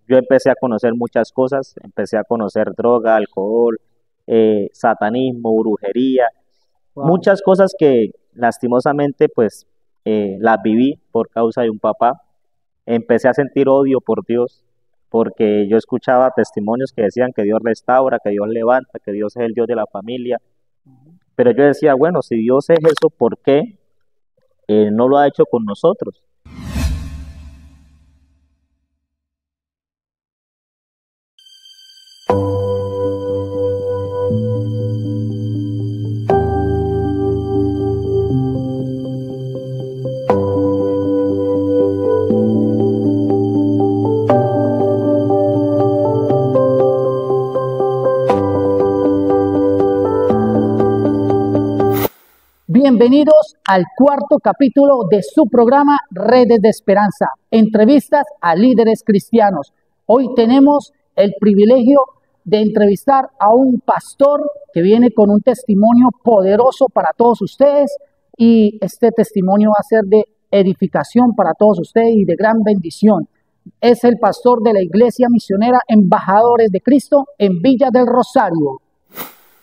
yo empecé a conocer muchas cosas, empecé a conocer droga, alcohol, satanismo, brujería, Wow. muchas cosas que lastimosamente pues las viví por causa de un papá. Empecé a sentir odio por Dios, porque yo escuchaba testimonios que decían que Dios restaura, que Dios levanta, que Dios es el Dios de la familia, pero yo decía, bueno, si Dios es eso, ¿por qué no lo ha hecho con nosotros? Bienvenidos al cuarto capítulo de su programa Redes de Esperanza, entrevistas a líderes cristianos. Hoy tenemos el privilegio de entrevistar a un pastor que viene con un testimonio poderoso para todos ustedes, y este testimonio va a ser de edificación para todos ustedes y de gran bendición. Es el pastor de la Iglesia Misionera Embajadores de Cristo en Villa del Rosario.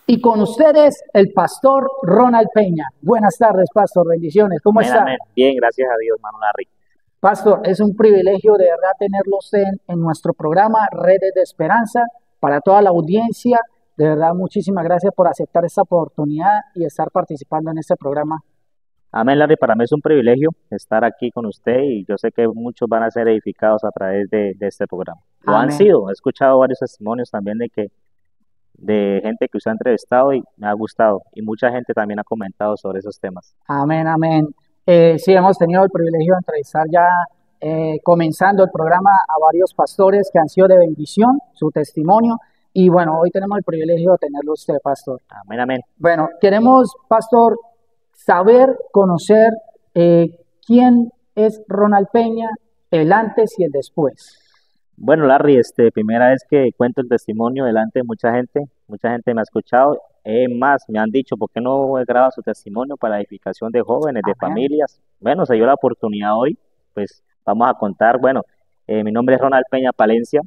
Y con ustedes, el pastor Ronald Peña. Buenas tardes, pastor. Bendiciones. ¿Cómo Amén, está? amén. Bien, gracias a Dios, hermano Larry. Pastor, es un privilegio de verdad tenerlo usted en nuestro programa Redes de Esperanza. Para toda la audiencia, de verdad, muchísimas gracias por aceptar esta oportunidad y estar participando en este programa. Amén, Larry, para mí es un privilegio estar aquí con usted y yo sé que muchos van a ser edificados a través de este programa. Lo han Amén. sido, he escuchado varios testimonios también de gente que usted ha entrevistado y me ha gustado. Y mucha gente también ha comentado sobre esos temas. Amén, amén. Sí, hemos tenido el privilegio de entrevistar ya, comenzando el programa, a varios pastores que han sido de bendición, su testimonio. Y bueno, hoy tenemos el privilegio de tenerlo usted, pastor. Amén, amén. Bueno, queremos, pastor, saber, conocer quién es Ronald Peña, el antes y el después. Bueno, Larry, primera vez que cuento el testimonio delante de mucha gente me ha escuchado. Más, me han dicho, ¿por qué no graba su testimonio para edificación de jóvenes, de Amén. familias? Bueno, se dio la oportunidad hoy, pues vamos a contar. Bueno, mi nombre es Ronald Peña Palencia,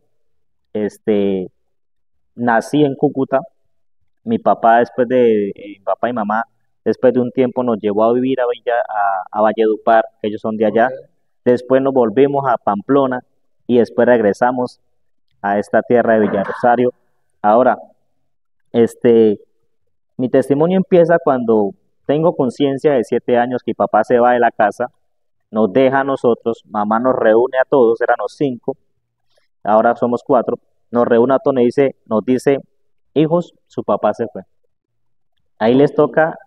este, nací en Cúcuta. Mi papá, mi papá y mamá, después de un tiempo nos llevó a vivir a Valledupar, que ellos son de Ok. allá. Después nos volvimos a Pamplona y después regresamos a esta tierra de Villarosario. Ahora, este, mi testimonio empieza cuando tengo conciencia de 7 años que mi papá se va de la casa, nos deja a nosotros, mamá nos reúne a todos, éramos 5, ahora somos 4, nos reúne a todos y nos dice, hijos, su papá se fue. Ahí les Ok. toca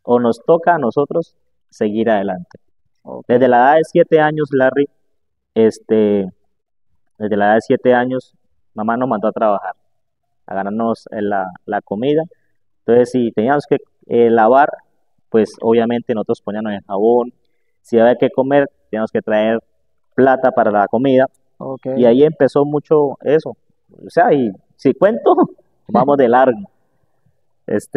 o nos toca a nosotros seguir adelante. Ok. Desde la edad de 7 años, Larry, este, desde la edad de 7 años, mamá nos mandó a trabajar, a ganarnos la comida. Entonces, si teníamos que lavar, pues obviamente nosotros poníamos el jabón. Si había que comer, teníamos que traer plata para la comida. Ok. Y ahí empezó mucho eso. O sea, y si cuento, vamos de largo.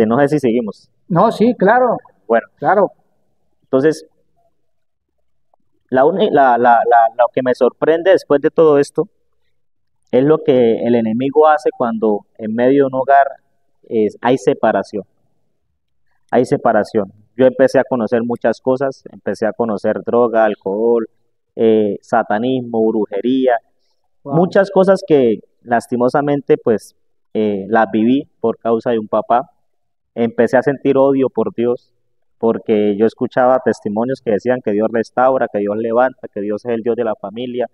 No sé si seguimos. No, sí, claro, Bueno, claro. entonces, lo que me sorprende después de todo esto es lo que el enemigo hace cuando en medio de un hogar hay separación. Hay separación. Yo empecé a conocer muchas cosas, empecé a conocer droga, alcohol, satanismo, brujería, Wow. muchas cosas que lastimosamente pues las viví por causa de un papá. Empecé a sentir odio por Dios, porque yo escuchaba testimonios que decían que Dios restaura, que Dios levanta, que Dios es el Dios de la familia,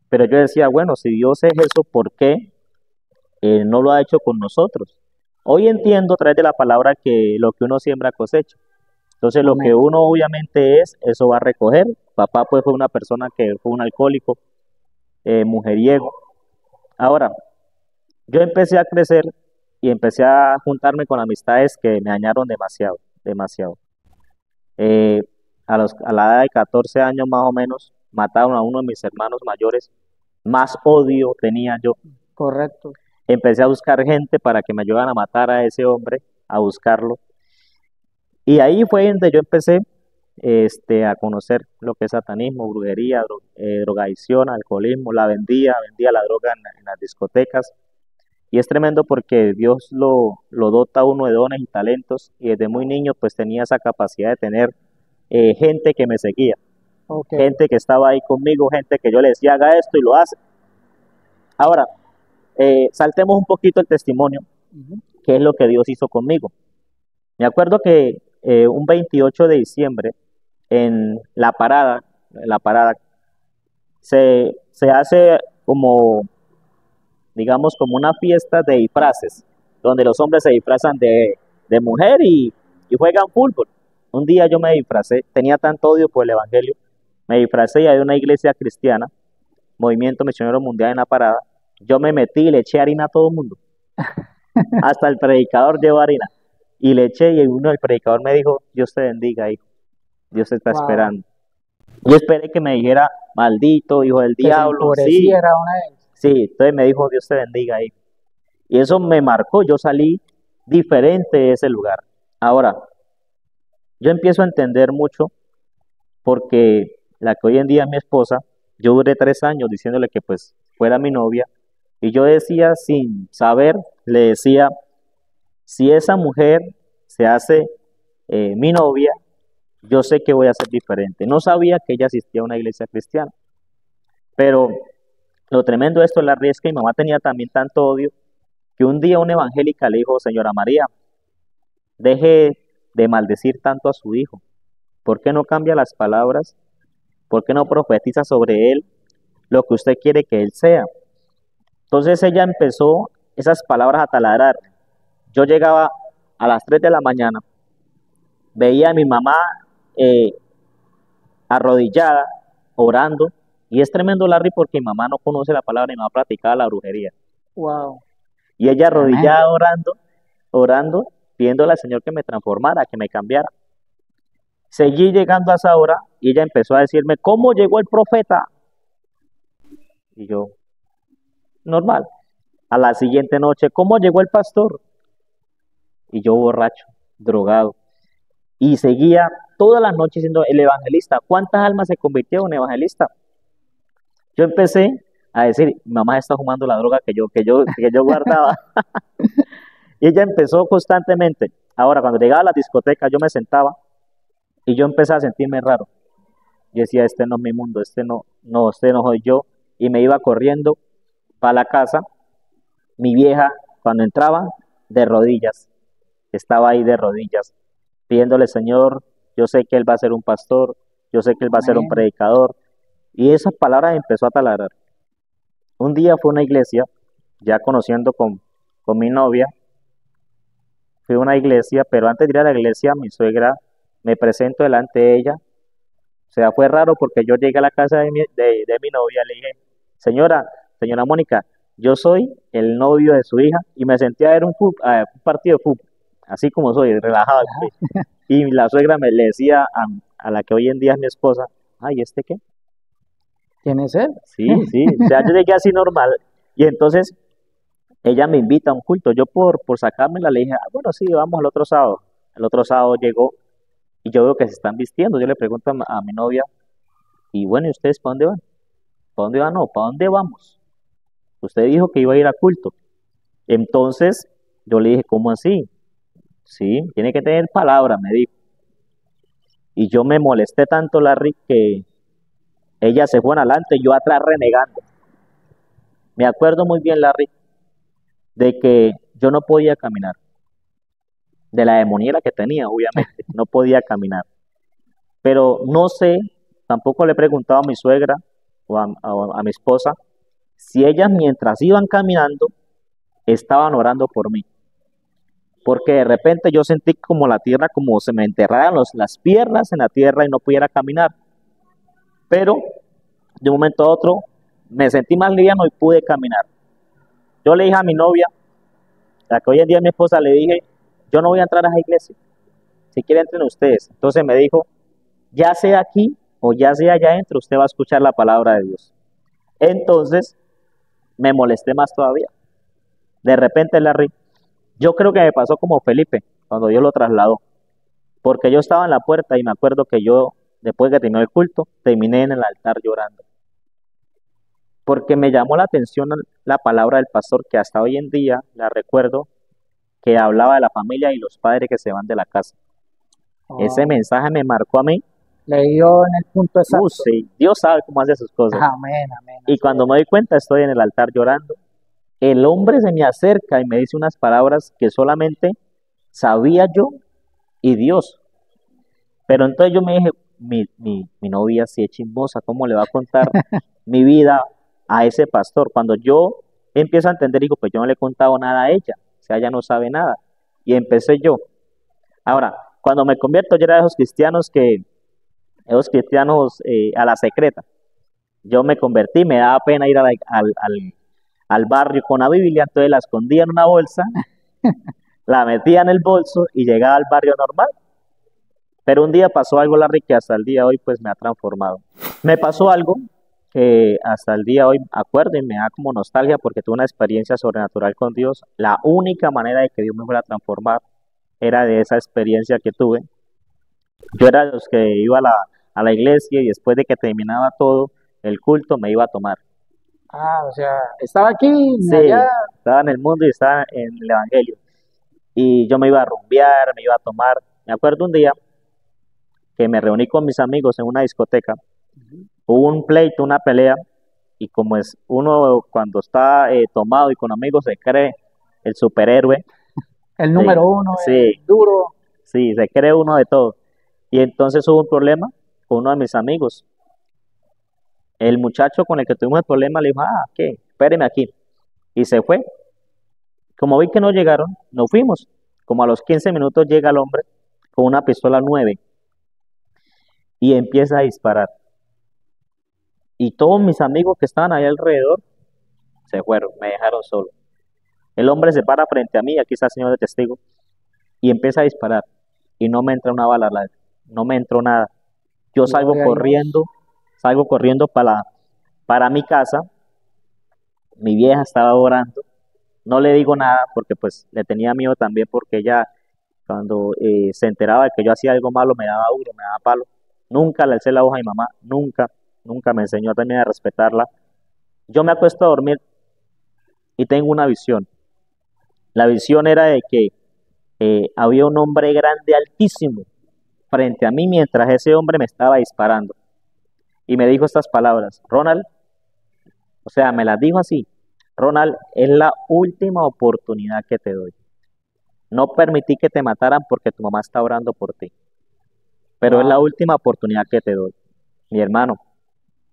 pero yo decía, bueno, si Dios es eso, ¿por qué no lo ha hecho con nosotros? Hoy entiendo a través de la palabra que lo que uno siembra cosecha. Entonces lo que Amén. uno obviamente es, eso va a recoger. Papá pues fue una persona que fue un alcohólico, mujeriego. Ahora, yo empecé a crecer y empecé a juntarme con amistades que me dañaron demasiado, demasiado. Eh, a la edad de 14 años más o menos, mataron a uno de mis hermanos mayores. Más odio tenía yo. Correcto. Empecé a buscar gente para que me ayudaran a matar a ese hombre, a buscarlo. Y ahí fue donde yo empecé. a conocer lo que es satanismo, brujería, drogadicción, alcoholismo, vendía la droga en las discotecas. Y es tremendo porque Dios lo dota a uno de dones y talentos, y desde muy niño pues tenía esa capacidad de tener gente que me seguía, Ok. gente que estaba ahí conmigo, gente que yo le decía haga esto y lo hace. Ahora, saltemos un poquito el testimonio, Ujú. qué es lo que Dios hizo conmigo. Me acuerdo que un 28 de diciembre en la parada se hace como, digamos, como una fiesta de disfraces, donde los hombres se disfrazan de mujer y juegan fútbol. Un día yo me disfracé, tenía tanto odio por el evangelio, me disfracé y había una iglesia cristiana, Movimiento Misionero Mundial en la parada. Yo me metí y le eché harina a todo el mundo, hasta el predicador llevó harina. Y le eché y el predicador me dijo, Dios te bendiga, hijo, Dios te está Wow. esperando. Yo esperé que me dijera, maldito, hijo del Que se diablo, sí, enfureciera una vez. sí. Entonces me dijo, Dios te bendiga, hijo. Y eso me marcó, yo salí diferente de ese lugar. Ahora, yo empiezo a entender mucho porque la que hoy en día es mi esposa, yo duré 3 años diciéndole que pues fuera mi novia, y yo decía sin saber, le decía, si esa mujer se hace mi novia, yo sé que voy a ser diferente. No sabía que ella asistía a una iglesia cristiana, pero lo tremendo de esto, Larry, es que mi mamá tenía también tanto odio que un día una evangélica le dijo, señora María, deje de maldecir tanto a su hijo. ¿Por qué no cambia las palabras? ¿Por qué no profetiza sobre él lo que usted quiere que él sea? Entonces ella empezó esas palabras a taladrar. Yo llegaba a las 3 de la mañana, veía a mi mamá eh, arrodillada, orando, y es tremendo, Larry, porque mi mamá no conoce la palabra, mi mamá practicaba la brujería. Wow. Y ella Tremendo. arrodillada orando, pidiéndole al Señor que me transformara, que me cambiara. Seguí llegando a esa hora y ella empezó a decirme, ¿cómo llegó el profeta? Y yo, normal. A la siguiente noche, ¿cómo llegó el pastor? Y yo borracho, drogado. Y seguía todas las noches siendo el evangelista. ¿Cuántas almas se convirtieron en evangelista? Yo empecé a decir, mi mamá está fumando la droga que yo guardaba. Y ella empezó constantemente. Ahora, cuando llegaba a la discoteca, yo me sentaba y yo empecé a sentirme raro. Yo decía, este no es mi mundo, este no soy yo. Y me iba corriendo para la casa. Mi vieja, cuando entraba, de rodillas, estaba ahí de rodillas, pidiéndole, Señor, yo sé que Él va a ser un pastor, yo sé que Él va a ser un Amén. predicador. Y esas palabras empezó a taladrar. Un día fue a una iglesia, ya conociendo con mi novia, fui a una iglesia, pero antes de ir a la iglesia, mi suegra, me presento delante de ella. O sea, fue raro porque yo llegué a la casa de mi novia, le dije, señora Mónica, yo soy el novio de su hija, y me sentía a ver un partido de fútbol, así como soy, relajado. Y la suegra le decía a la que hoy en día es mi esposa, ay, ¿este qué? ¿Quién es él? Sí, sí, o sea, yo llegué así normal, y entonces ella me invita a un culto. Yo por sacármela le dije, bueno, sí, vamos el otro sábado. El otro sábado llegó y yo veo que se están vistiendo. Yo le pregunto a mi novia, y bueno, ¿y ustedes para dónde van? ¿Para dónde van? No, ¿para dónde vamos? Usted dijo que iba a ir a culto. Entonces yo le dije, ¿cómo así? Sí, tiene que tener palabra, me dijo. Y yo me molesté tanto, Larry, que ella se fue adelante y yo atrás renegando. Me acuerdo muy bien, Larry, de que yo no podía caminar. De la demoniera que tenía, obviamente, no podía caminar. Pero no sé, tampoco le he preguntado a mi suegra o a mi esposa si ellas mientras iban caminando estaban orando por mí. Porque de repente yo sentí como la tierra, como se me enterraran las piernas en la tierra y no pudiera caminar. Pero de un momento a otro me sentí más liviano y pude caminar. Yo le dije a mi novia, la que hoy en día es mi esposa, le dije, yo no voy a entrar a esa iglesia, si quieren entren ustedes. Entonces me dijo, ya sea aquí o ya sea allá adentro, usted va a escuchar la palabra de Dios. Entonces me molesté más todavía. De repente, Larry, yo creo que me pasó como Felipe cuando Dios lo trasladó. porque yo estaba en la puerta y me acuerdo que yo, después que terminó el culto, terminé en el altar llorando, porque me llamó la atención la palabra del pastor que hasta hoy en día la recuerdo, que hablaba de la familia y los padres que se van de la casa. Ese Oh, mensaje me marcó a mí. le dio en el punto exacto. Sí, Dios sabe cómo hace sus cosas. Amén, amén. Y Así cuando es. me doy cuenta, estoy en el altar llorando. El hombre se me acerca y me dice unas palabras que solamente sabía yo y Dios. Pero entonces yo me dije, mi novia sí es chismosa, ¿cómo le va a contar mi vida a ese pastor? Cuando yo empiezo a entender, digo, pues yo no le he contado nada a ella, o sea, ella no sabe nada. Y empecé yo. Ahora, cuando me convierto, yo era de esos cristianos a la secreta. Yo me convertí, me daba pena ir al barrio con la Biblia, entonces la escondía en una bolsa, la metía en el bolso y llegaba al barrio normal. Pero un día pasó algo, Larry, que hasta el día de hoy pues me ha transformado. Me pasó algo que hasta el día de hoy acuerdo y me da como nostalgia porque tuve una experiencia sobrenatural con Dios. La única manera de que Dios me fuera a transformar era de esa experiencia que tuve. Yo era de los que iba a la iglesia y después de que terminaba todo el culto me iba a tomar. O sea, estaba aquí, allá. Sí, estaba en el mundo y estaba en el Evangelio. Y yo me iba a rumbear, me iba a tomar. Me acuerdo un día que me reuní con mis amigos en una discoteca. Hubo un pleito, una pelea, y como es uno cuando está tomado y con amigos se cree el superhéroe, El sí, número uno, sí, el duro. sí, se cree uno de todo. Y entonces hubo un problema con uno de mis amigos. El muchacho con el que tuvimos el problema le dijo, ¿qué? Espéreme aquí. Y se fue. Como vi que no llegaron, nos fuimos. Como a los 15 minutos llega el hombre con una pistola 9 y empieza a disparar. Y todos mis amigos que estaban ahí alrededor se fueron, me dejaron solo. El hombre se para frente a mí, aquí está el señor de testigo, y empieza a disparar. Y no me entra una bala, no me entró nada. Yo Gloria a Dios. salgo corriendo para mi casa. Mi vieja estaba orando. No le digo nada porque pues le tenía miedo también porque ella cuando se enteraba de que yo hacía algo malo me daba duro, me daba palo. Nunca le alcé la voz a mi mamá, nunca, nunca me enseñó también a respetarla. Yo me acuesto a dormir y tengo una visión. La visión era de que había un hombre grande, altísimo, frente a mí mientras ese hombre me estaba disparando. Y me dijo estas palabras, Ronald, o sea, me las dijo así, Ronald, es la última oportunidad que te doy. No permití que te mataran porque tu mamá está orando por ti, pero es la Wow. última oportunidad que te doy. Mi hermano,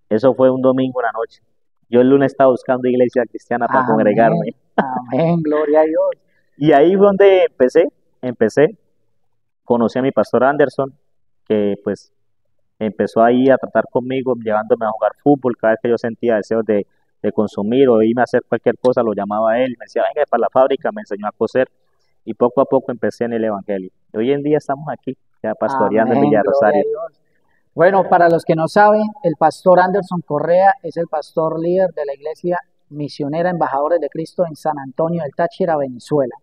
eso fue un domingo en la noche. Yo el lunes estaba buscando iglesia cristiana para Amén. congregarme. Amén. Gloria a Dios. Y ahí fue donde empecé, conocí a mi pastor Anderson, que pues empezó ahí a tratar conmigo, llevándome a jugar fútbol, cada vez que yo sentía deseos de consumir o irme a hacer cualquier cosa, lo llamaba a él, me decía, venga para la fábrica, me enseñó a coser, y poco a poco empecé en el Evangelio. Y hoy en día estamos aquí, ya pastoreando en Amén. Villa Gloria a Rosario. Dios. Bueno, para los que no saben, el pastor Anderson Correa es el pastor líder de la iglesia misionera Embajadores de Cristo en San Antonio del Táchira, Venezuela.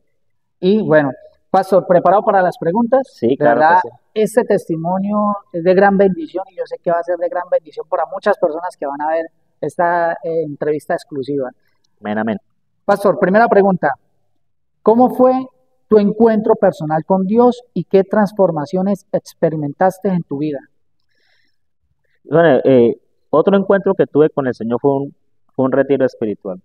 Y bueno, pastor, ¿preparado para las preguntas? Sí, De claro que verdad, sí. este testimonio es de gran bendición y yo sé que va a ser de gran bendición para muchas personas que van a ver esta entrevista exclusiva. Amén, amén. Pastor, primera pregunta, ¿cómo fue tu encuentro personal con Dios y qué transformaciones experimentaste en tu vida? Bueno, otro encuentro que tuve con el Señor fue un retiro espiritual.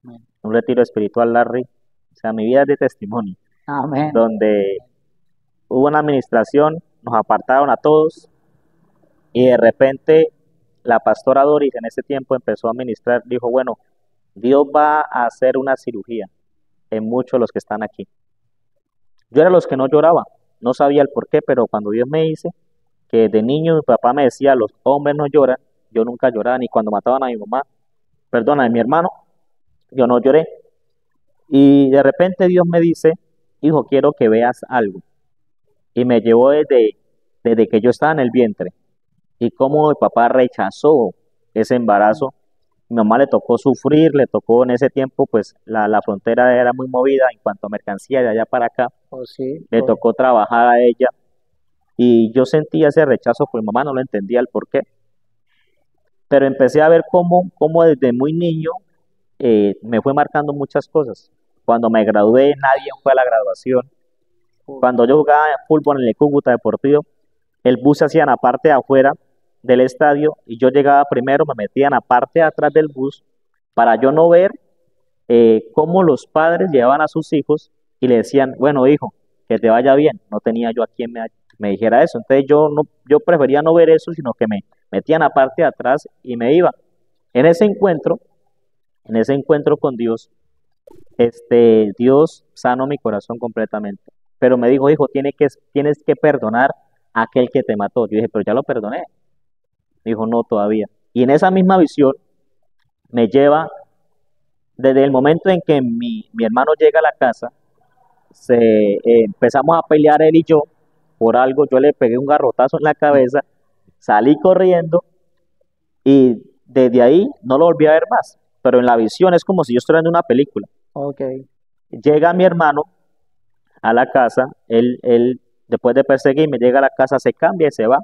Amén. Un retiro espiritual, Larry. O sea, mi vida es de testimonio, Amén. donde hubo una administración, nos apartaron a todos y de repente la pastora Doris en ese tiempo empezó a ministrar, dijo, bueno, Dios va a hacer una cirugía en muchos de los que están aquí. Yo era los que no lloraba, no sabía el por qué, pero cuando Dios me dice que de niño mi papá me decía, los hombres no lloran, yo nunca lloraba, ni cuando mataban a mi mamá, perdona, a mi hermano, yo no lloré. Y de repente Dios me dice, hijo, quiero que veas algo. Y me llevó desde que yo estaba en el vientre. Y cómo mi papá rechazó ese embarazo. Mi mamá le tocó sufrir, le tocó en ese tiempo, pues la frontera era muy movida en cuanto a mercancía de allá para acá. Oh, sí, Le tocó trabajar a ella. y yo sentía ese rechazo por mi mamá, no lo entendía el por qué, pero empecé a ver cómo desde muy niño me fue marcando muchas cosas. Cuando me gradué, nadie fue a la graduación. Cuando yo jugaba fútbol en el Cúcuta Deportivo, el bus se hacía en la parte de afuera del estadio y yo llegaba primero, me metía en la parte de atrás del bus para yo no ver cómo los padres llevaban a sus hijos y le decían, bueno, hijo, que te vaya bien. No tenía yo a quien me dijera eso. Entonces yo prefería no ver eso, sino que me metía en la parte de atrás y me iba. En ese encuentro, en ese encuentro con Dios, Dios sanó mi corazón completamente. Pero me dijo, hijo, tienes que perdonar a aquel que te mató. Yo dije, pero ya lo perdoné. Me dijo, no, todavía. Y en esa misma visión me lleva desde el momento en que mi hermano llega a la casa, empezamos a pelear él y yo por algo, yo le pegué un garrotazo en la cabeza, salí corriendo y desde ahí no lo volví a ver más. Pero en la visión es como si yo estuviera en una película. Ok. Llega mi hermano a la casa, él después de perseguirme, llega a la casa, se cambia y se va.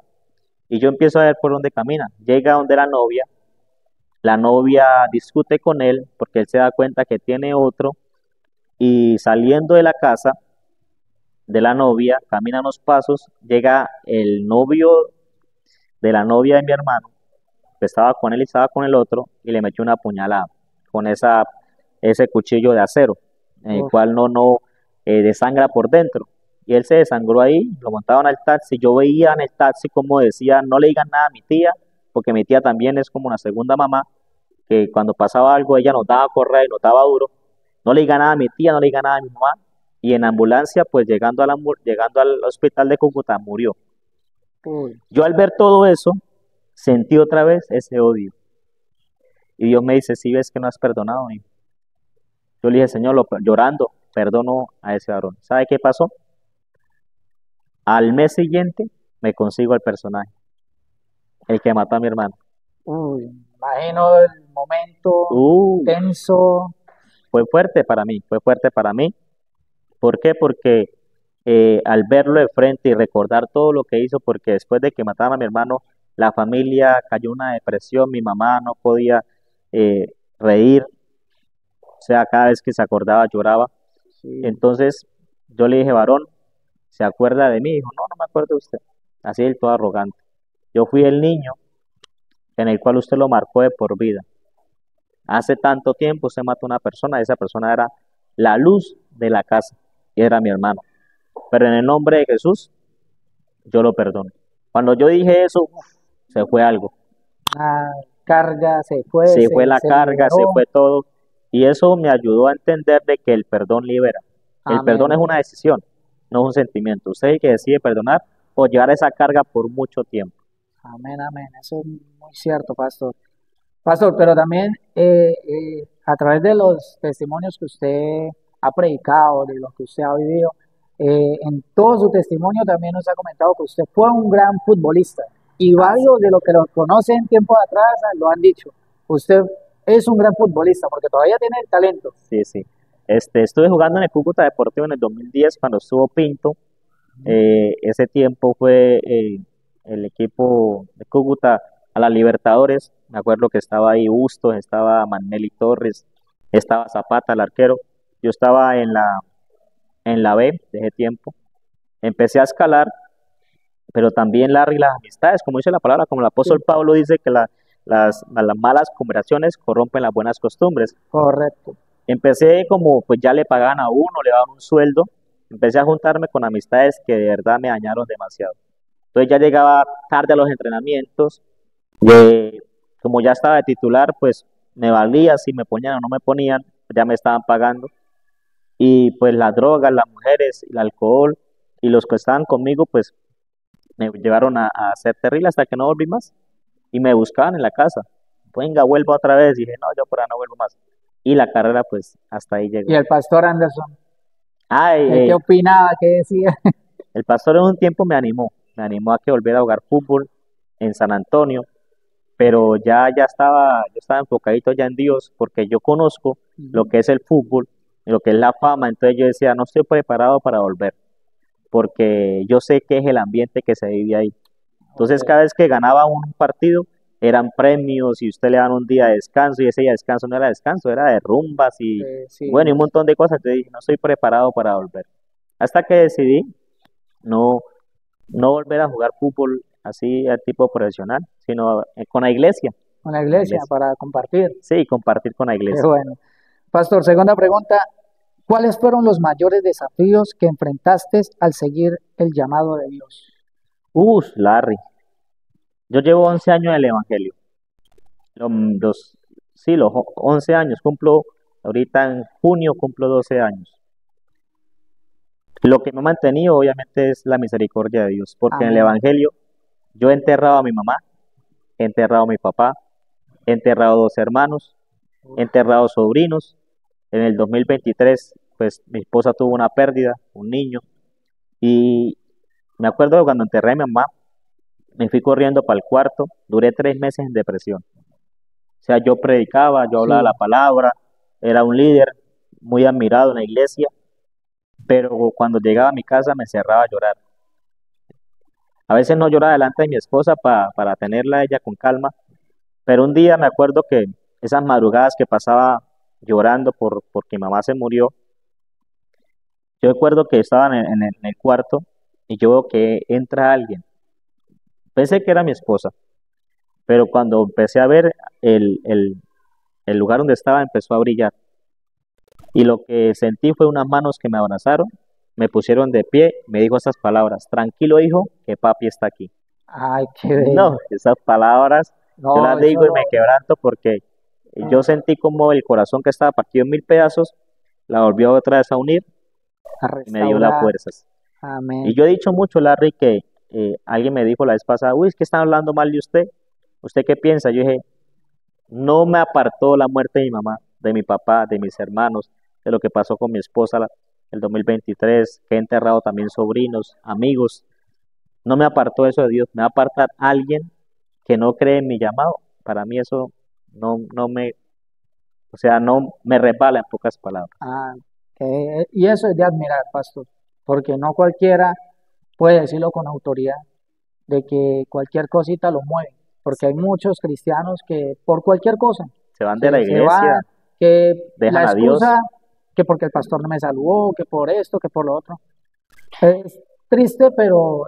Y yo empiezo a ver por dónde camina. Llega donde la novia discute con él porque él se da cuenta que tiene otro y saliendo de la casa de la novia, camina unos pasos, llega el novio de la novia de mi hermano, que estaba con él y estaba con el otro, y le metió una puñalada con ese cuchillo de acero, en el Uf. cual no desangra por dentro. Y él se desangró ahí, lo montaban al taxi, yo veía en el taxi como decía, no le digan nada a mi tía, porque mi tía también es como una segunda mamá, que cuando pasaba algo ella nos daba a correr y nos daba duro, no le diga nada a mi tía, no le diga nada a mi mamá, y en ambulancia, pues llegando al hospital de Cúcuta, murió. Uy. Yo al ver todo eso, sentí otra vez ese odio. Y Dios me dice, si ves que no has perdonado, hijo. Yo le dije, Señor, llorando, perdono a ese varón. ¿Sabe qué pasó? Al mes siguiente me consigo al personaje, el que mató a mi hermano. Uy, imagino el momento Uh, tenso. Fue fuerte para mí, fue fuerte para mí. ¿Por qué? Porque al verlo de frente y recordar todo lo que hizo, porque después de que mataron a mi hermano, la familia cayó en una depresión, mi mamá no podía eh, reír, o sea, cada vez que se acordaba lloraba. Sí. Entonces yo le dije, varón, ¿se acuerda de mí? Dijo, no, no me acuerdo de usted. Así él todo arrogante. Yo fui el niño en el cual usted lo marcó de por vida. Hace tanto tiempo usted mató a una persona, esa persona era la luz de la casa, y era mi hermano. Pero en el nombre de Jesús, yo lo perdono. Cuando yo dije eso, se fue algo. La carga se fue, Se fue la se carga, se liberó. fue todo. Y eso me ayudó a entender de que el perdón libera. El perdón es Amén. una decisión, no es un sentimiento. Usted es el que decide perdonar o llevar esa carga por mucho tiempo. Amén, amén. Eso es muy cierto, pastor. Pastor, pero también a través de los testimonios que usted ha predicado, de lo que usted ha vivido, en todo su testimonio también nos ha comentado que usted fue un gran futbolista. Y varios de los que lo conocen tiempo atrás lo han dicho. Usted es un gran futbolista porque todavía tiene el talento. Sí, sí. Estuve jugando en el Cúcuta Deportivo en el 2010 cuando estuvo Pinto. Ese tiempo fue el equipo de Cúcuta a la Libertadores. Me acuerdo que estaba ahí Bustos, estaba Manelli Torres, estaba Zapata, el arquero. Yo estaba en la B de ese tiempo. Empecé a escalar, pero también Larry, las amistades, como dice la palabra, como el apóstol Sí, Pablo dice que las malas conversaciones corrompen las buenas costumbres. correcto. Empecé como pues ya le pagaban a uno, le daban un sueldo, empecé a juntarme con amistades que de verdad me dañaron demasiado. Entonces ya llegaba tarde a los entrenamientos, eh, como ya estaba de titular, pues me valía si me ponían o no me ponían, ya me estaban pagando. Y pues las drogas, las mujeres, el alcohol y los que estaban conmigo, pues me llevaron a ser terrible hasta que no volví más. Y me buscaban en la casa. Venga, vuelvo otra vez. Y dije, no, yo por ahí no vuelvo más. Y la carrera, pues, hasta ahí Y llegó. el pastor Anderson, Ay, ¿qué opinaba? ¿Qué decía? el pastor en un tiempo me animó a que volviera a jugar fútbol en San Antonio, pero yo estaba enfocadito ya en Dios, porque yo conozco lo que es el fútbol, lo que es la fama, entonces yo decía, no estoy preparado para volver. porque yo sé que es el ambiente que se vive ahí. Entonces, Ok. cada vez que ganaba un partido, eran premios y usted le dan un día de descanso y ese día de descanso no era descanso, era de rumbas y bueno, y Sí, un montón de cosas. Entonces dije, no estoy preparado para volver. Hasta que decidí no, no volver a jugar fútbol así a tipo profesional, sino con con la la iglesia iglesia. para compartir. Sí, compartir con la Qué iglesia. bueno. Pastor, segunda pregunta. ¿Cuáles fueron los mayores desafíos que enfrentaste al seguir el llamado de Dios? Larry, yo llevo 11 años en el Evangelio. Lo- Los, sí, los 11 años, cumplo, ahorita en junio cumplo 12 años. Lo que me ha mantenido obviamente es la misericordia de Dios, porque en el Amén. Evangelio yo he enterrado a mi mamá, he enterrado a mi papá, he enterrado dos hermanos, he enterrado sobrinos. En el 2023, pues mi esposa tuvo una pérdida, un niño, y me acuerdo de cuando enterré a mi mamá, me fui corriendo para el cuarto, duré 3 meses en depresión. O sea, yo predicaba, yo hablaba la Sí, palabra, era un líder muy admirado en la iglesia, pero cuando llegaba a mi casa me encerraba a llorar. A veces no lloraba delante de mi esposa para tenerla a ella con calma, pero un día me acuerdo que esas madrugadas que pasaba llorando porque mi mamá se murió, yo recuerdo que estaba en el cuarto y yo veo que entra alguien. Pensé que era mi esposa, pero cuando empecé a ver el lugar donde estaba empezó a brillar. Y lo que sentí fue unas manos que me abrazaron, me pusieron de pie, me dijo esas palabras, tranquilo hijo, que papi está aquí. ay, qué bello. No, esas palabras yo No, las eso digo y me quebranto porque yo sentí como el corazón que estaba partido en mil pedazos, la volvió otra vez a unir a y me dio las restaurar. fuerzas. Y Amén. yo he dicho mucho, Larry, que alguien me dijo la vez pasada, uy, es que están hablando mal de usted. ¿Usted qué piensa? Yo dije, no me apartó la muerte de mi mamá, de mi papá, de mis hermanos, de lo que pasó con mi esposa el 2023, que he enterrado también sobrinos, amigos. No me apartó eso de Dios, me va a apartar alguien que no cree en mi llamado. Para mí eso no me, o sea, no me resbala en pocas palabras. Ah, y eso es de admirar, pastor, porque no cualquiera puede decirlo con autoridad, de que cualquier cosita lo mueve, porque hay muchos cristianos que por cualquier cosa Se van de la se van, iglesia, que la dejan a Dios. excusa, que porque el pastor no me saludó, que por esto, que por lo otro. Es triste, pero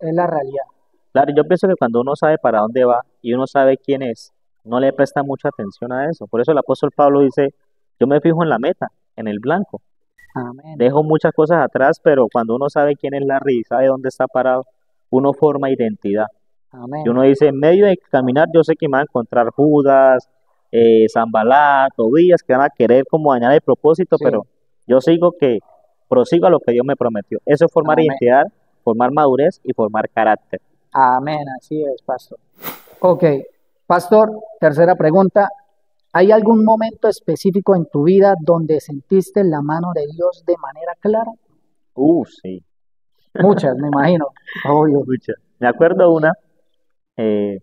es la realidad. Claro, yo pienso que cuando uno sabe para dónde va y uno sabe quién es, no le presta mucha atención a eso. Por eso el apóstol Pablo dice, yo me fijo en la meta, en el blanco. Amén. Dejo muchas cosas atrás, pero cuando uno sabe quién es Larry y sabe dónde está parado, uno forma identidad. Y Amén. uno dice, en medio de caminar, yo sé que me va a encontrar Judas, Zambalá, Tobías, que van a querer como dañar el propósito, Sí. pero yo sigo que prosigo a lo que Dios me prometió. Eso es formar Amén. identidad, formar madurez y formar carácter. Amén. Así es, pastor. Ok. Pastor, tercera pregunta. ¿Hay algún momento específico en tu vida donde sentiste la mano de Dios de manera clara? Sí, Muchas, me imagino. Obvio. muchas. Me acuerdo una, eh,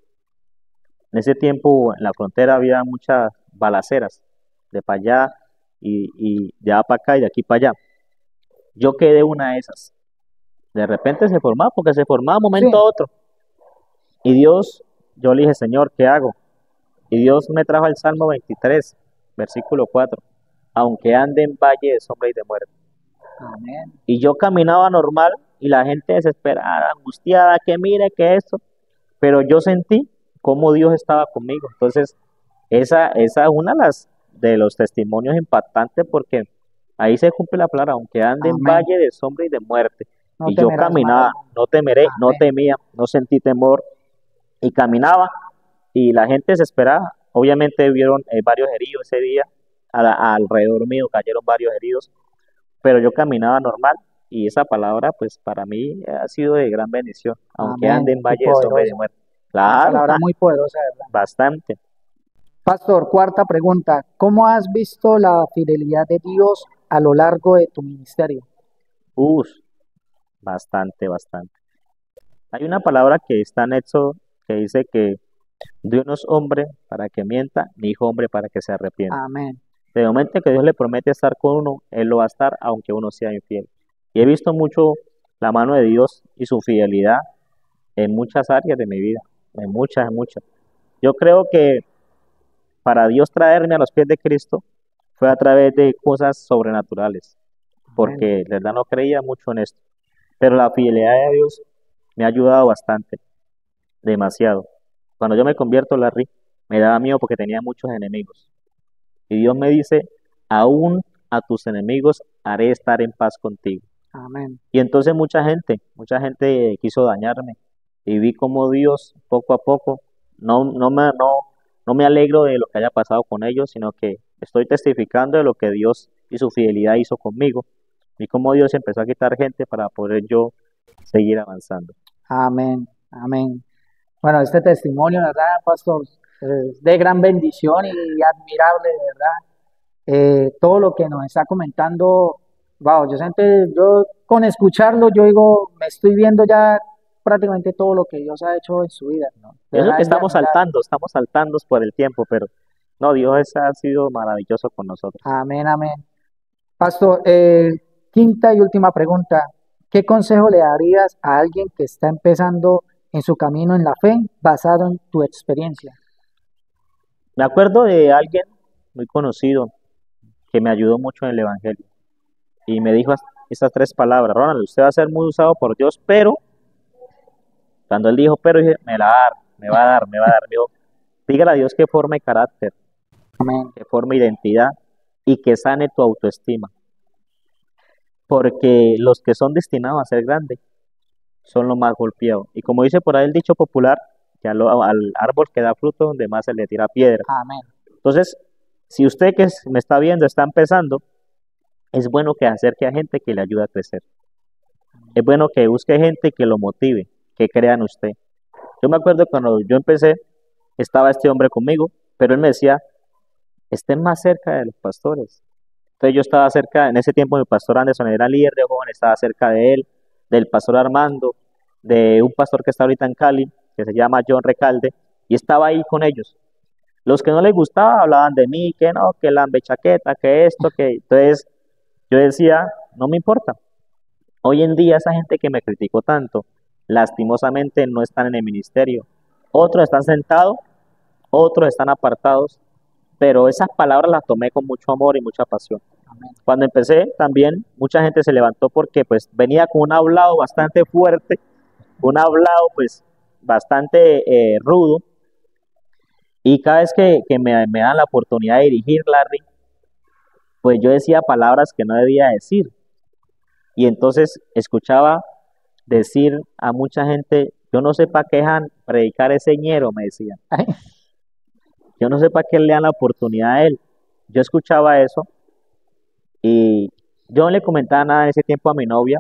en ese tiempo en la frontera había muchas balaceras, de para allá y de allá para acá y de aquí para allá. Yo quedé una de esas. De repente se formaba, porque se formaba de un Sí. momento a otro. Y Dios, yo le dije, Señor, ¿qué hago? Y Dios me trajo al Salmo 23, versículo 4. Aunque ande en valle de sombra y de muerte. Amén. Y yo caminaba normal y la gente desesperada, angustiada, que mire, que esto. Pero yo sentí cómo Dios estaba conmigo. Entonces, esa es una de los testimonios impactantes porque ahí se cumple la palabra, aunque ande en Amén. valle de sombra y de muerte. No Y yo temerás mal caminaba, alguno. no temeré, no Amén. temía, no sentí temor y caminaba y la gente desesperada. Obviamente vieron varios heridos ese día, alrededor mío cayeron varios heridos, pero yo caminaba normal y esa palabra pues para mí ha sido de gran bendición, aunque ande Amén. en Y valle de sombra y de poderosa. muerte. Una Claro, palabra muy poderosa, ¿verdad? bastante. Pastor, cuarta pregunta. ¿Cómo has visto la fidelidad de Dios a lo largo de tu ministerio? Uf, bastante. Hay una palabra que está en Éxodo que dice que Dios no es hombre para que mienta, ni hijo hombre para que se arrepienta. Amén. De momento que Dios le promete estar con uno, Él lo va a estar aunque uno sea infiel. Y he visto mucho la mano de Dios y su fidelidad en muchas áreas de mi vida, en muchas, en muchas. Yo creo que para Dios traerme a los pies de Cristo fue a través de cosas sobrenaturales, Amén. porque de verdad no creía mucho en esto. Pero la fidelidad de Dios me ha ayudado bastante, demasiado. Cuando yo me convierto, Larry, me daba miedo porque tenía muchos enemigos. Y Dios me dice, aún a tus enemigos haré estar en paz contigo. Amén. Y entonces mucha gente quiso dañarme. Y vi como Dios, poco a poco, no me alegro de lo que haya pasado con ellos, sino que estoy testificando de lo que Dios y su fidelidad hizo conmigo. Y cómo Dios empezó a quitar gente para poder yo seguir avanzando. Amén. Amén. Bueno, este testimonio, ¿verdad, pastor? Es de gran bendición y admirable, ¿verdad? Todo lo que nos está comentando, wow, yo con escucharlo, yo digo, me estoy viendo ya prácticamente todo lo que Dios ha hecho en su vida, ¿no? De Eso verdad que es de admirar. estamos saltando por el tiempo, pero no, Dios ha sido maravilloso con nosotros. Amén, amén. Pastor, quinta y última pregunta. ¿Qué consejo le darías a alguien que está empezando en su camino en la fe basado en tu experiencia? Me acuerdo de alguien muy conocido que me ayudó mucho en el Evangelio y me dijo estas tres palabras: Ronald, usted va a ser muy usado por Dios, pero cuando él dijo pero, dije, me la va a dar, me va a dar, me va a dar. Me dijo, dígale a Dios que forme carácter, Amén. que forme identidad y que sane tu autoestima, porque los que son destinados a ser grandes son los más golpeados. Y como dice por ahí el dicho popular, que al árbol que da fruto, donde más se le tira piedra. Amén. Entonces, si usted me está viendo, está empezando, es bueno que acerque a gente que le ayude a crecer. Es bueno que busque gente que lo motive, que crea en usted. Yo me acuerdo cuando yo empecé, estaba este hombre conmigo, pero él me decía, estén más cerca de los pastores. Entonces yo estaba cerca, en ese tiempo mi pastor Anderson era líder de jóvenes, estaba cerca de él, del pastor Armando, de un pastor que está ahorita en Cali, que se llama John Recalde, y estaba ahí con ellos. Los que no les gustaba hablaban de mí, que no, que la chaqueta, que esto, que... Entonces yo decía, no me importa. Hoy en día esa gente que me criticó tanto, lastimosamente no están en el ministerio. Otros están sentados, otros están apartados, pero esas palabras las tomé con mucho amor y mucha pasión. Amén. Cuando empecé también mucha gente se levantó porque pues venía con un hablado bastante fuerte, un hablado pues bastante rudo, y cada vez que me dan la oportunidad de dirigir, Larry, pues yo decía palabras que no debía decir. Y entonces escuchaba decir a mucha gente, yo no sé para qué dejan predicar ese ñero, me decían. Ay, Yo no sé para qué le dan la oportunidad a él. Yo escuchaba eso y yo no le comentaba nada en ese tiempo a mi novia,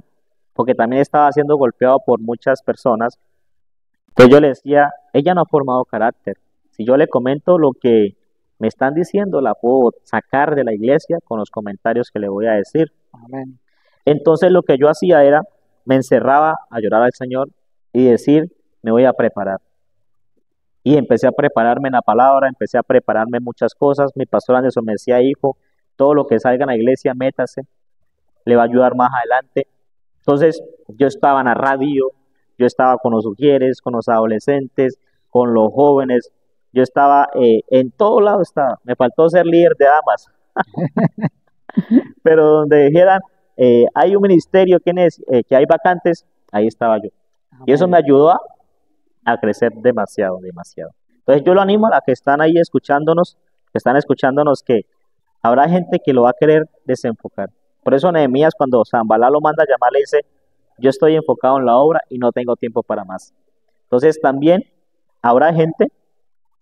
porque también estaba siendo golpeado por muchas personas. Entonces yo le decía, ella no ha formado carácter. Si yo le comento lo que me están diciendo, la puedo sacar de la iglesia con los comentarios que le voy a decir. amén. Entonces lo que yo hacía era, me encerraba a llorar al Señor y decir, me voy a preparar. Y empecé a prepararme en la palabra, empecé a prepararme en muchas cosas. Mi pastor Anderson me decía, hijo, todo lo que salga en la iglesia, métase, le va a ayudar más adelante. Entonces yo estaba en la radio, yo estaba con los ujieres, con los adolescentes, con los jóvenes, yo estaba en todo lado estaba. Me faltó ser líder de damas, pero donde dijeran, hay un ministerio que hay vacantes, ahí estaba yo. Y eso me Amén. ayudó a crecer demasiado, demasiado. Entonces yo lo animo a los que están ahí escuchándonos, que están escuchándonos, que habrá gente que lo va a querer desenfocar. Por eso Nehemías, cuando Sanbalá lo manda a llamar, le dice, yo estoy enfocado en la obra y no tengo tiempo para más. Entonces también habrá gente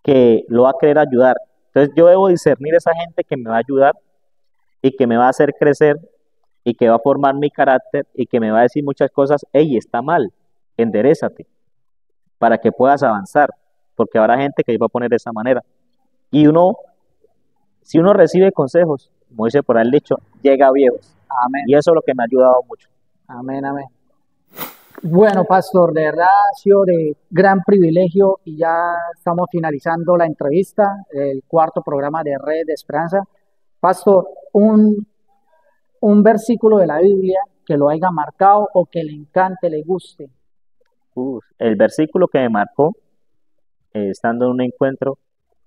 que lo va a querer ayudar. Entonces yo debo discernir esa gente que me va a ayudar y que me va a hacer crecer y que va a formar mi carácter y que me va a decir muchas cosas, hey, está mal, enderézate, para que puedas avanzar, porque habrá gente que va a poner de esa manera. Y si uno recibe consejos, como dice por ahí el dicho, llega a viejos. Amén. Y eso es lo que me ha ayudado mucho. Amén, amén. Bueno, pastor, de verdad ha sido de gran privilegio y ya estamos finalizando la entrevista, el cuarto programa de Red de Esperanza. Pastor, un versículo de la Biblia que lo haya marcado o que le encante, le guste. El versículo que me marcó, estando en un encuentro,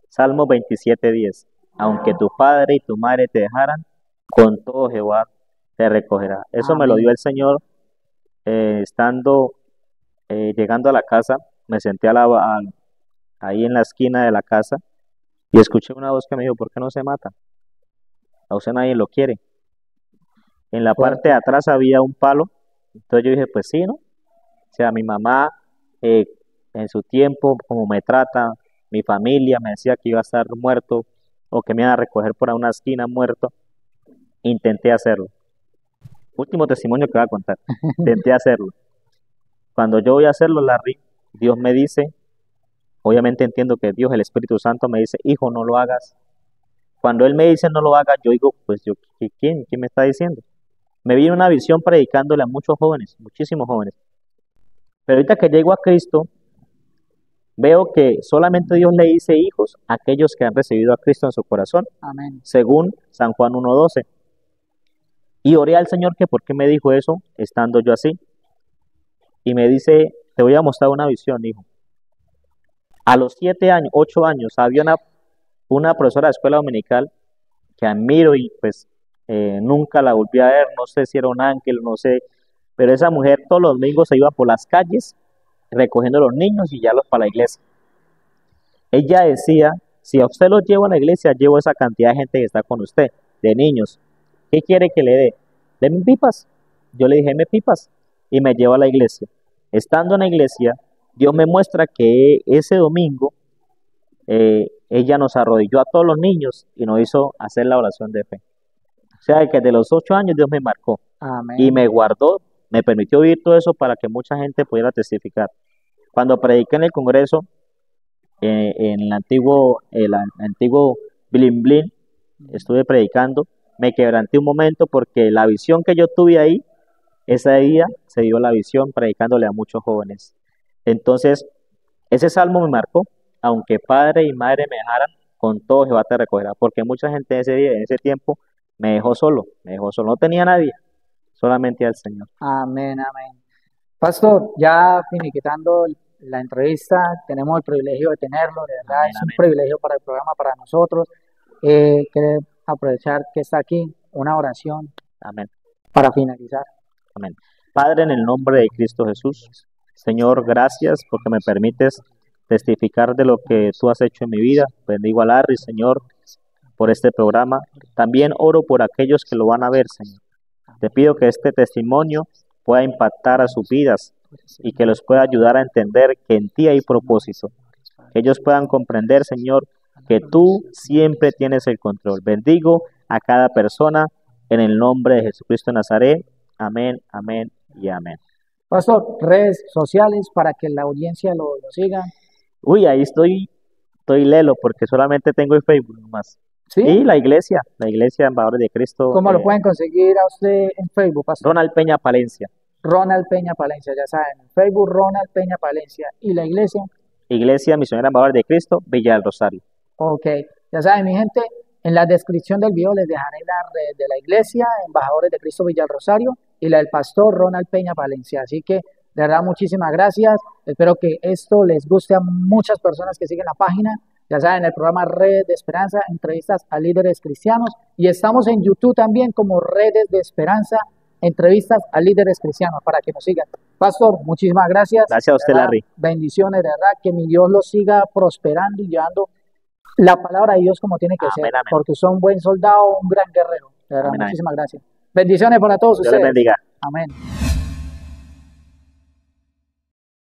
Salmo 27:10. Aunque tu padre y tu madre te dejaran, con todo Jehová te recogerá. Eso me lo dio Amén. el Señor llegando a la casa. Me senté ahí en la esquina de la casa y escuché una voz que me dijo: ¿por qué no se mata? A usted nadie lo quiere. En la parte de Fuerte. atrás había un palo. Entonces yo dije: pues sí, ¿no? O sea, mi mamá, eh, en su tiempo, como me trata, mi familia me decía que iba a estar muerto o que me iban a recoger por una esquina muerto. Intenté hacerlo. Último testimonio que voy a contar. Intenté hacerlo. Cuando yo voy a hacerlo, Larry, Dios me dice, obviamente entiendo que Dios, el Espíritu Santo, me dice: hijo, no lo hagas. Cuando Él me dice no lo hagas, yo digo: pues yo, ¿quién me está diciendo? Me viene una visión predicándole a muchos jóvenes, muchísimos jóvenes. Pero ahorita que llego a Cristo, veo que solamente Dios le dice hijos a aquellos que han recibido a Cristo en su corazón, Amén. según San Juan 1:12. Y oré al Señor que por qué me dijo eso, estando yo así. Y me dice: te voy a mostrar una visión, hijo. A los 7 años, 8 años, había una profesora de escuela dominical que admiro y pues nunca la volví a ver, no sé si era un ángel, no sé, pero esa mujer todos los domingos se iba por las calles recogiendo a los niños y llevarlos para la iglesia. Ella decía: si a usted los llevo a la iglesia, llevo esa cantidad de gente que está con usted, de niños. ¿Qué quiere que le dé? Deme pipas. Yo le dije: deme pipas. Y me llevo a la iglesia. Estando en la iglesia, Dios me muestra que ese domingo ella nos arrodilló a todos los niños y nos hizo hacer la oración de fe. O sea, que de los 8 años Dios me marcó y Amén. me guardó, me permitió vivir todo eso para que mucha gente pudiera testificar. Cuando prediqué en el Congreso, en el antiguo Blin Blin, estuve predicando, me quebranté un momento porque la visión que yo tuve ahí, ese día se dio la visión predicándole a muchos jóvenes. Entonces, ese salmo me marcó: aunque padre y madre me dejaran, con todo Jehová te recogerá. Porque mucha gente ese día, en ese tiempo, me dejó solo, no tenía nadie, solamente al Señor. Amén, amén. Pastor, ya finiquitando la entrevista, tenemos el privilegio de tenerlo, de verdad Amén, es un amén, privilegio para el programa, para nosotros. Quiero aprovechar que está aquí, una oración amén, para finalizar. amén. Padre, en el nombre de Cristo Jesús, Señor, gracias porque me permites testificar de lo que tú has hecho en mi vida. Bendigo a Larry, Señor, por este programa. También oro por aquellos que lo van a ver, Señor. Te pido que este testimonio pueda impactar a sus vidas y que los pueda ayudar a entender que en ti hay propósito. Que ellos puedan comprender, Señor, que tú siempre tienes el control. Bendigo a cada persona en el nombre de Jesucristo de Nazaret. Amén, amén y amén. Pastor, redes sociales para que la audiencia lo siga. Uy, ahí estoy lelo porque solamente tengo el Facebook nomás. ¿Sí? Y la iglesia Embajadores de Cristo, ¿Cómo lo pueden conseguir a usted en Facebook, Pastor? Ronald Peña Palencia. Ronald Peña Palencia, ya saben, en Facebook Ronald Peña Palencia. ¿Y la iglesia? Iglesia Misionera Embajadores de Cristo, Villa del Rosario. Ok, ya saben, mi gente, en la descripción del video les dejaré la red de la iglesia, Embajadores de Cristo Villa del Rosario, y la del pastor Ronald Peña Palencia. Así que, de verdad, muchísimas gracias. Espero que esto les guste a muchas personas que siguen la página. Ya saben, el programa Redes de Esperanza, entrevistas a líderes cristianos. Y estamos en YouTube también como Redes de Esperanza, entrevistas a líderes cristianos, para que nos sigan. Pastor, muchísimas gracias. Gracias a usted, De verdad, Larry. bendiciones, de verdad, que mi Dios los siga prosperando y llevando la palabra de Dios como tiene que ser, Amén, amén. porque son un buen soldado, un gran guerrero. De verdad, Amén, amén. muchísimas gracias. Bendiciones para todos Dios les ustedes. bendiga. Amén.